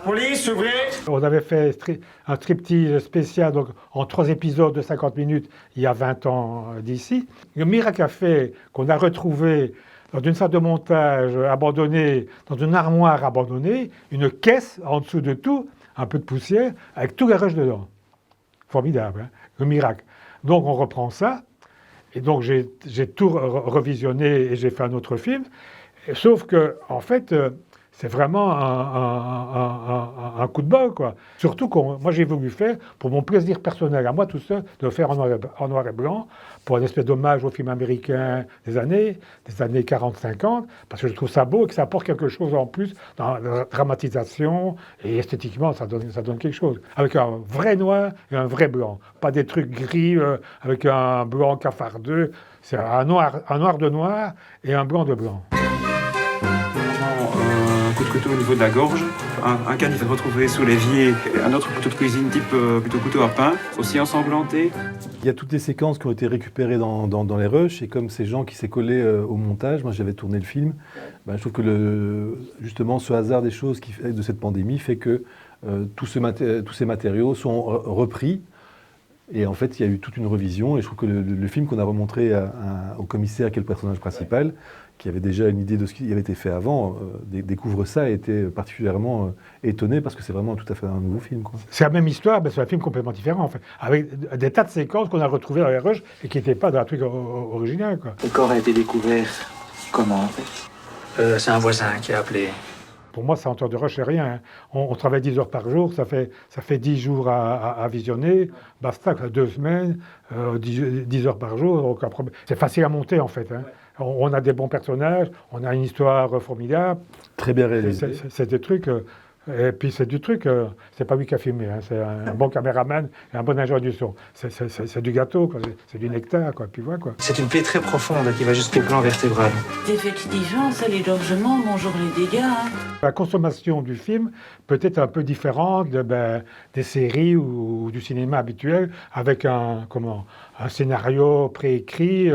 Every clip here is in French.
Police, ouvrez! On avait fait un striptease spécial donc, en 3 épisodes de 50 minutes il y a 20 ans d'ici. Le miracle a fait qu'on a retrouvé dans une salle de montage abandonnée, dans une armoire abandonnée, une caisse en dessous de tout, un peu de poussière, avec tous les rushs dedans. Formidable, hein, le miracle. Donc on reprend ça, et donc j'ai tout revisionné et j'ai fait un autre film. Sauf que, en fait, c'est vraiment un coup de bol, quoi. Surtout que moi, j'ai voulu faire, pour mon plaisir personnel, à moi tout seul, de le faire en noir et blanc, pour un espèce d'hommage au film américain des années 40-50, parce que je trouve ça beau et que ça apporte quelque chose en plus dans la dramatisation, et esthétiquement, ça donne quelque chose. Avec un vrai noir et un vrai blanc. Pas des trucs gris avec un blanc cafardeux. C'est un noir de noir et un blanc de blanc. Un coup de couteau au niveau de la gorge, un canif retrouvé sous l'évier, un autre couteau de cuisine type plutôt couteau à pain, aussi ensanglanté. Il y a toutes les séquences qui ont été récupérées dans les rushs, et comme c'est Jean qui s'est collé au montage, moi j'avais tourné le film, je trouve que justement ce hasard des choses de cette pandémie fait que tous ces matériaux sont repris. Et en fait, il y a eu toute une revision, et je trouve que le film qu'on a remontré au commissaire, qui est le personnage principal, qui avait déjà une idée de ce qui avait été fait avant, découvre ça et était particulièrement étonné, parce que c'est vraiment tout à fait un nouveau film, quoi. C'est la même histoire, mais c'est un film complètement différent, en fait, avec des tas de séquences qu'on a retrouvées dans les rushs et qui n'étaient pas dans un truc original, quoi. Le corps a été découvert comment, en fait? C'est un voisin qui a appelé. Pour moi, 100 heures de rush, c'est rien, hein. On travaille 10 heures par jour, ça fait 10 jours à visionner, basta, 2 semaines, 10 heures par jour, aucun problème. C'est facile à monter, en fait, hein. On a des bons personnages, on a une histoire formidable. Très bien réalisé. C'est des trucs... et puis c'est du truc, c'est pas lui qui a filmé, hein, c'est un bon caméraman et un bon ingénieur du son. C'est du gâteau, quoi, c'est du nectar, quoi, puis voilà, quoi. C'est une plaie très profonde qui va jusqu'au plan vertébral. Effectivement, ça, les gorgements, bonjour les dégâts. Hein. La consommation du film peut être un peu différente des séries ou du cinéma habituel, avec un scénario préécrit,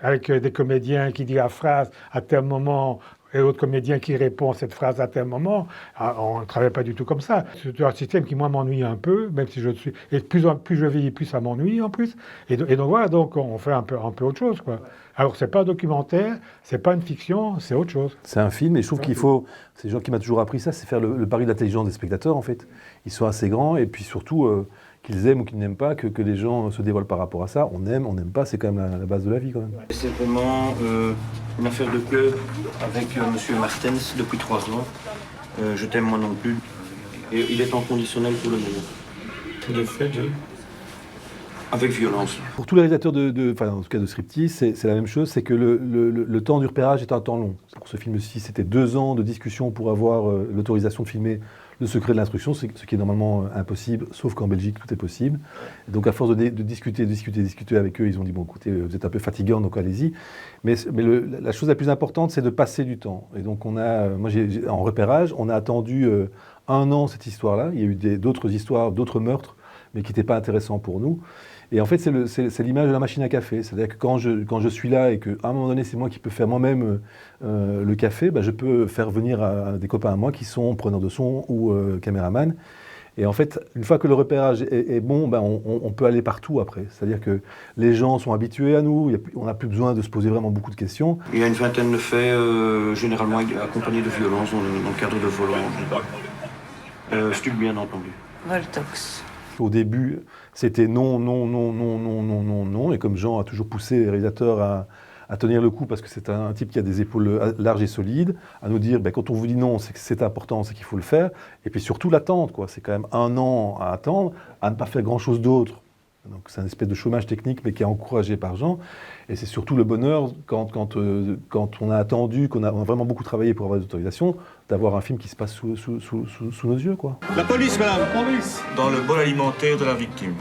avec des comédiens qui disent la phrase à tel moment, et l'autre comédien qui répond à cette phrase à tel moment. On ne travaille pas du tout comme ça. C'est un système qui, moi, m'ennuie un peu, même si je suis... Et plus je vieillis, plus ça m'ennuie, en plus. Et donc, voilà, donc on fait un peu autre chose, quoi. Alors, c'est pas un documentaire, c'est pas une fiction, c'est autre chose. C'est un film, et je trouve qu'il faut... C'est Jean qui m'a toujours appris ça, c'est faire le pari de l'intelligence des spectateurs, en fait. Ils sont assez grands, et puis surtout... qu'ils aiment ou qu'ils n'aiment pas, que les gens se dévoilent par rapport à ça. On aime, on n'aime pas, c'est quand même la base de la vie, quand même. C'est vraiment une affaire de cœur avec Monsieur Martens depuis 3 ans. Je t'aime moi non plus. Et il est en conditionnel pour le moment. Il est fait, avec violence. Pour tous les réalisateurs en tout cas de striptease, c'est la même chose, c'est que le temps du repérage est un temps long. Pour ce film-ci, c'était 2 ans de discussion pour avoir l'autorisation de filmer Le secret de l'instruction, ce qui est normalement impossible, sauf qu'en Belgique, tout est possible. Et donc, à force de discuter avec eux, ils ont dit, bon, écoutez, vous êtes un peu fatigants, donc allez-y. Mais la chose la plus importante, c'est de passer du temps. Et donc, en repérage, on a attendu 1 an cette histoire-là. Il y a eu d'autres histoires, d'autres meurtres, mais qui n'étaient pas intéressants pour nous. Et en fait, c'est l'image de la machine à café. C'est-à-dire que quand je suis là et qu'à un moment donné, c'est moi qui peux faire moi-même le café, je peux faire venir des copains à moi qui sont preneurs de son ou caméraman. Et en fait, une fois que le repérage est bon, on peut aller partout après. C'est-à-dire que les gens sont habitués à nous, on n'a plus besoin de se poser vraiment beaucoup de questions. Il y a une vingtaine de faits, généralement accompagnés de violence dans le cadre de vols. Stup, bien entendu. Voltox. Au début, c'était non, non, non, non, non, non, non, non. Et comme Jean a toujours poussé les réalisateurs à tenir le coup, parce que c'est un type qui a des épaules larges et solides, à nous dire, quand on vous dit non, c'est que c'est important, c'est qu'il faut le faire. Et puis surtout l'attente, quoi. C'est quand même 1 an à attendre, à ne pas faire grand-chose d'autre. Donc c'est un espèce de chômage technique, mais qui est encouragé par Jean. Et c'est surtout le bonheur, quand on a attendu, qu'on a vraiment beaucoup travaillé pour avoir des autorisations, d'avoir un film qui se passe sous nos yeux, quoi. La police, madame, police! Dans le bol alimentaire de la victime,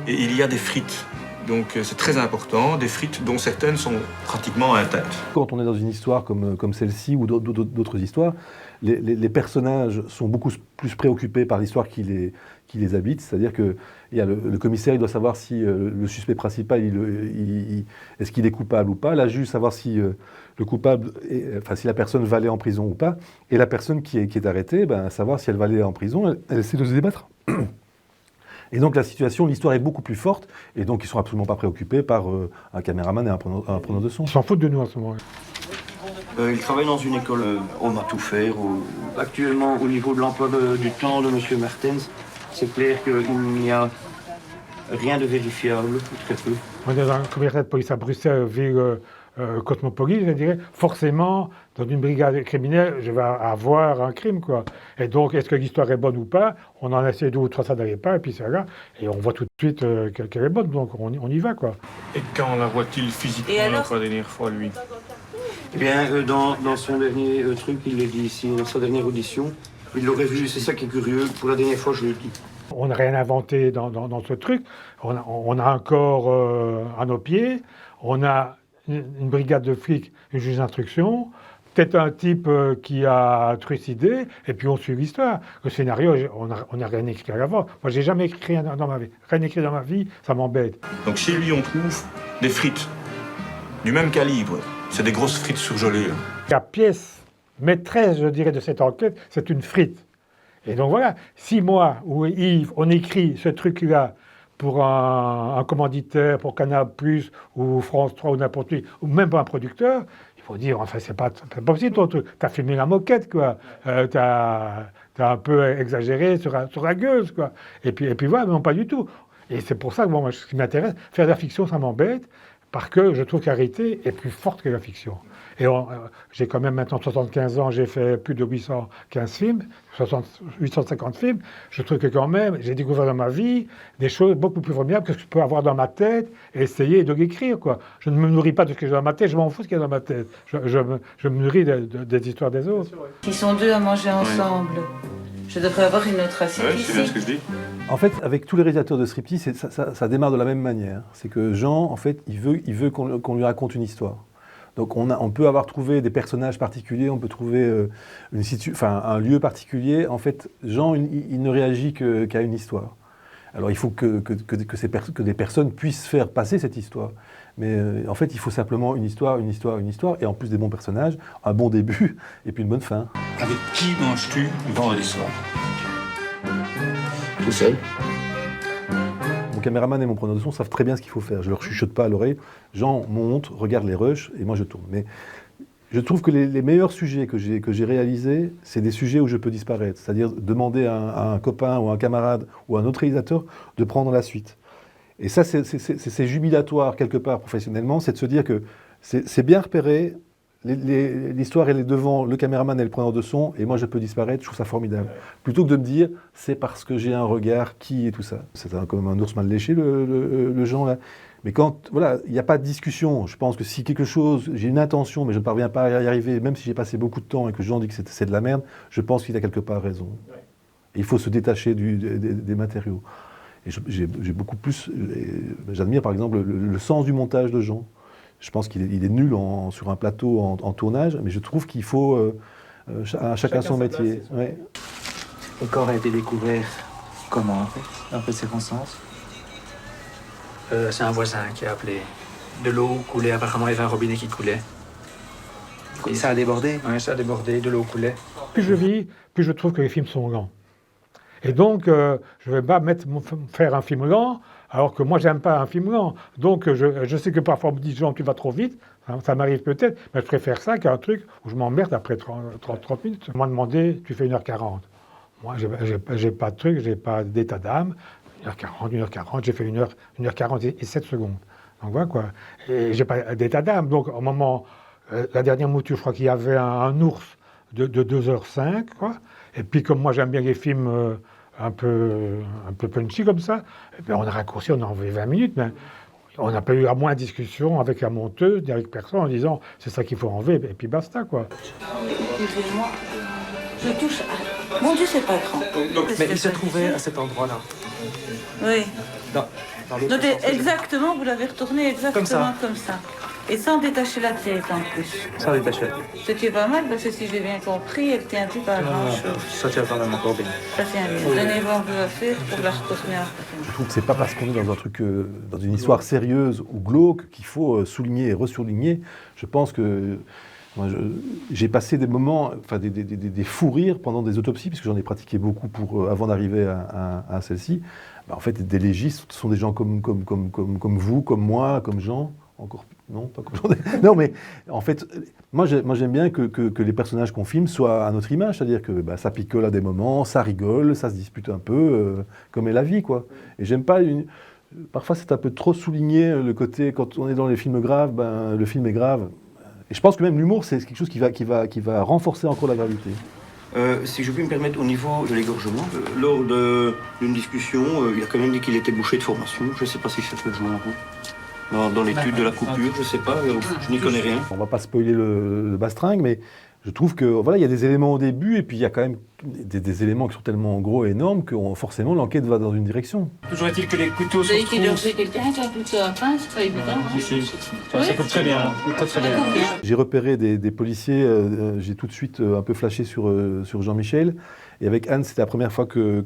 il y a des frites. Donc c'est très important, des frites dont certaines sont pratiquement intactes. Quand on est dans une histoire comme celle-ci ou d'autres histoires, les personnages sont beaucoup plus préoccupés par l'histoire qui les habite. C'est-à-dire que le commissaire il doit savoir si le suspect principal, est-ce qu'il est coupable ou pas. La juge savoir si le coupable, si la personne va aller en prison ou pas. Et la personne qui est arrêtée, savoir si elle va aller en prison, elle essaie de se débattre. Et donc la situation, l'histoire est beaucoup plus forte, et donc ils ne sont absolument pas préoccupés par un caméraman et un preneur de son. Ils s'en foutent de nous en ce moment. Il travaille dans une école, on va tout faire. Actuellement, au niveau de l'emploi du temps de M. Martens, c'est clair qu'il n'y a rien de vérifiable, très peu. On est dans un commissariat de police à Bruxelles, ville cosmopolite, je dirais. Forcément, dans une brigade criminelle, je vais avoir un crime, quoi. Et donc, est-ce que l'histoire est bonne ou pas? On en essaie 2 ou 3, ça n'allait pas, et puis c'est là. Et on voit tout de suite qu'elle est bonne, donc on y va, quoi. Et quand la voit-il physiquement la dernière fois, lui? Eh bien, dans son dernier truc, il l'a dit ici, dans sa dernière audition, il l'aurait vu, c'est ça qui est curieux. Pour la dernière fois, je le dis. On n'a rien inventé dans ce truc. On a un corps à nos pieds, on a une brigade de flics, une juge d'instruction, peut-être un type qui a trucidé, et puis on suit l'histoire. Le scénario, on n'a rien écrit à l'avant. Moi, j'ai jamais écrit rien dans ma vie. Rien écrit dans ma vie, ça m'embête. Donc chez lui, on trouve des frites du même calibre. C'est des grosses frites surgelées. La pièce maîtresse, je dirais, de cette enquête, c'est une frite. Et donc voilà, si moi ou Yves, on écrit ce truc-là pour un commanditaire, pour Canal+, ou France 3, ou n'importe qui, ou même pour un producteur, il faut dire, enfin, c'est pas possible ton truc. T'as filmé la moquette, quoi. T'as un peu exagéré sur la gueuse, quoi. Et puis voilà, non, pas du tout. Et c'est pour ça que moi, ce qui m'intéresse, faire de la fiction, ça m'embête, parce que je trouve que la réalité est plus forte que la fiction. Et j'ai quand même maintenant 75 ans, j'ai fait plus de 815 films, 850 films. Je trouve que quand même, j'ai découvert dans ma vie des choses beaucoup plus formidables que ce que je peux avoir dans ma tête et essayer de l'écrire, quoi. Je ne me nourris pas de ce que j'ai dans ma tête, je m'en fous de ce qu'il y a dans ma tête. Je me nourris des histoires des autres. Ils sont 2 à manger ensemble. Je devrais avoir une autre assiette Ouais, c'est bien ce ici. que je dis. En fait, avec tous les réalisateurs de striptease, ça démarre de la même manière. C'est que Jean, en fait, il veut qu'on lui raconte une histoire. Donc on peut avoir trouvé des personnages particuliers, on peut trouver un lieu particulier. En fait, Jean, il ne réagit qu'à une histoire. Alors il faut que des personnes puissent faire passer cette histoire. Mais en fait, il faut simplement une histoire, et en plus des bons personnages, un bon début, et puis une bonne fin. Avec qui manges-tu le vendredi soir? Tout seul. Mon caméraman et mon preneur de son savent très bien ce qu'il faut faire. Je leur chuchote pas à l'oreille. Jean monte, regarde les rushs, et moi je tourne. Mais je trouve que les meilleurs sujets que j'ai réalisés, c'est des sujets où je peux disparaître. C'est-à-dire demander à un copain ou un camarade ou à un autre réalisateur de prendre la suite. Et ça, c'est jubilatoire quelque part professionnellement, c'est de se dire que c'est bien repéré, l'histoire elle est devant le caméraman et le preneur de son, et moi je peux disparaître, je trouve ça formidable. Plutôt que de me dire, c'est parce que j'ai un regard qui et tout ça. C'est quand même un ours mal léché, le Jean là. Mais quand, voilà, il n'y a pas de discussion. Je pense que si quelque chose, j'ai une intention, mais je ne parviens pas à y arriver, même si j'ai passé beaucoup de temps et que Jean dit que c'est de la merde, je pense qu'il a quelque part raison. Et il faut se détacher des matériaux. Et j'ai beaucoup plus... J'admire par exemple le sens du montage de Jean. Je pense qu'il est nul sur un plateau en tournage, mais je trouve qu'il faut chacun son métier. Ouais. Le corps a été découvert comment, en fait, dans quelles circonstances? C'est un voisin qui a appelé. De l'eau coulait, apparemment il y avait un robinet qui coulait. Et ça a débordé? Oui, ça a débordé, de l'eau coulait. Plus je vis, plus je trouve que les films sont lents. Et donc, je ne vais pas faire un film lent, alors que moi, j'aime pas un film lent. Donc, je sais que parfois, on me dit, Jean, tu vas trop vite. Hein, ça m'arrive peut-être, mais je préfère ça qu'un truc où je m'emmerde après 30 minutes. On m'a demandé, tu fais 1h40. Moi, j'ai pas de truc, j'ai pas d'état d'âme. 1h40, j'ai fait 1h40 et 7 secondes. Donc voilà quoi. Et j'ai pas d'état d'âme. Donc, au moment, la dernière mouture, je crois qu'il y avait un ours de 2h05, quoi. Et puis, comme moi, j'aime bien les films un peu punchy comme ça, et puis on a raccourci, on a enlevé 20 minutes, mais on n'a pas eu à moins de discussion avec la monteuse, ni avec personne, en disant c'est ça qu'il faut enlever, et puis basta, quoi. Excusez-moi, je touche à... Mon Dieu, c'est pas grand. Mais il se trouvait à cet endroit-là. Oui. Dans l'autre Notez sens. exactement, vous l'avez retourné exactement comme ça. Et sans détacher la tête en plus. Sans détacher la tête. Ce qui est pas mal, parce que si j'ai bien compris, elle tient plus par grand-chose. Ça tient quand même encore bien. Ça tient bien. Donnez-moi un peu à faire pour la retourner après. Je trouve que c'est pas parce qu'on est dans un truc, dans une histoire sérieuse ou glauque qu'il faut souligner et ressouligner. Je pense que moi, j'ai passé des moments, enfin des fous rires pendant des autopsies, puisque j'en ai pratiqué beaucoup avant d'arriver à celle-ci. En fait, des légistes, ce sont des gens comme vous, comme moi, comme Jean. Encore non, pas comme Jean. Non, mais en fait, moi j'aime bien que les personnages qu'on filme soient à notre image, c'est-à-dire que ça picole à des moments, ça rigole, ça se dispute un peu, comme est la vie, quoi. Et j'aime pas parfois c'est un peu trop souligné le côté quand on est dans les films graves, le film est grave. Et je pense que même l'humour, c'est quelque chose qui va renforcer encore la gravité. Si je puis me permettre, au niveau de l'égorgement, lors d'une discussion, il a quand même dit qu'il était boucher de formation. Je ne sais pas si ça peut jouer un rôle. Dans l'étude de la coupure, je ne sais pas, je n'y connais rien. On ne va pas spoiler le bastringue, mais je trouve que voilà, il y a des éléments au début, et puis il y a quand même des éléments qui sont tellement gros et énormes que forcément l'enquête va dans une direction. Toujours est-il que les couteaux Vous se avez qu'il retrouvent... quelqu'un qui a un couteau à pain, c'est pas évident. Hein. Ça coupe très bien, très bien. J'ai repéré des policiers, j'ai tout de suite un peu flashé sur Jean-Michel. Et avec Anne, c'était la première fois que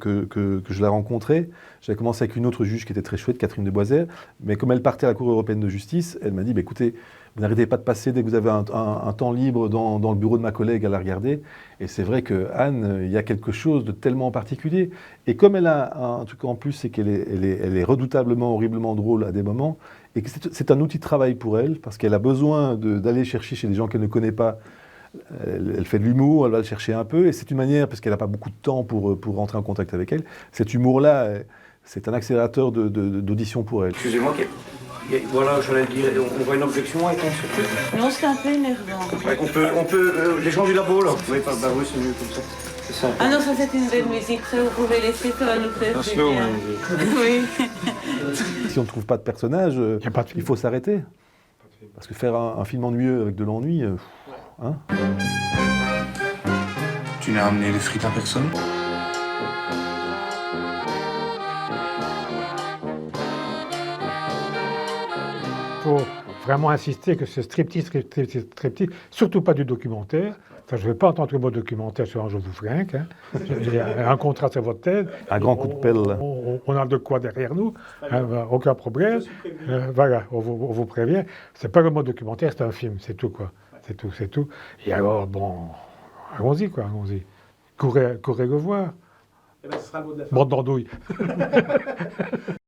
je la rencontrais. J'avais commencé avec une autre juge qui était très chouette, Catherine de Boisère. Mais comme elle partait à la Cour européenne de justice, elle m'a dit écoutez, vous n'arrêtez pas de passer dès que vous avez un temps libre dans le bureau de ma collègue à la regarder. Et c'est vrai que Anne, il y a quelque chose de tellement particulier. Et comme elle a un truc en plus, c'est qu'elle est redoutablement, horriblement drôle à des moments. Et que c'est un outil de travail pour elle, parce qu'elle a besoin d'aller chercher chez des gens qu'elle ne connaît pas. Elle fait de l'humour, elle va le chercher un peu, et c'est une manière, parce qu'elle n'a pas beaucoup de temps pour rentrer en contact avec elle, cet humour-là, c'est un accélérateur d'audition pour elle. Excusez-moi, voilà, j'allais dire, on voit une objection avec ce truc. Non, c'est un peu énervant. Ouais, on peut les gens du labo, là. Oui, oui, c'est mieux comme ça. C'est ça. Ah non, ça c'est une belle musique, ça vous pouvez laisser, ça va nous faire du slow, bien. hein. Oui. Si on ne trouve pas de personnage, Y a pas de film. il faut s'arrêter. Parce que faire un film ennuyeux avec de l'ennui, hein. Tu n'as amené les frites à personne? Il faut vraiment insister que c'est striptease, surtout pas du documentaire. Enfin, je ne veux pas entendre le mot documentaire sur un Je vous frinque. Hein. J'ai un contrat sur votre tête. Un grand coup de pelle. On a de quoi derrière nous, hein, aucun problème. Voilà, on vous prévient. C'est pas le mot documentaire, c'est un film, c'est tout, quoi. C'est tout. Et alors, bon, allons-y, quoi, allons-y. Courez le voir. Eh ben, ce sera le mot de la fin. Bande d'andouilles.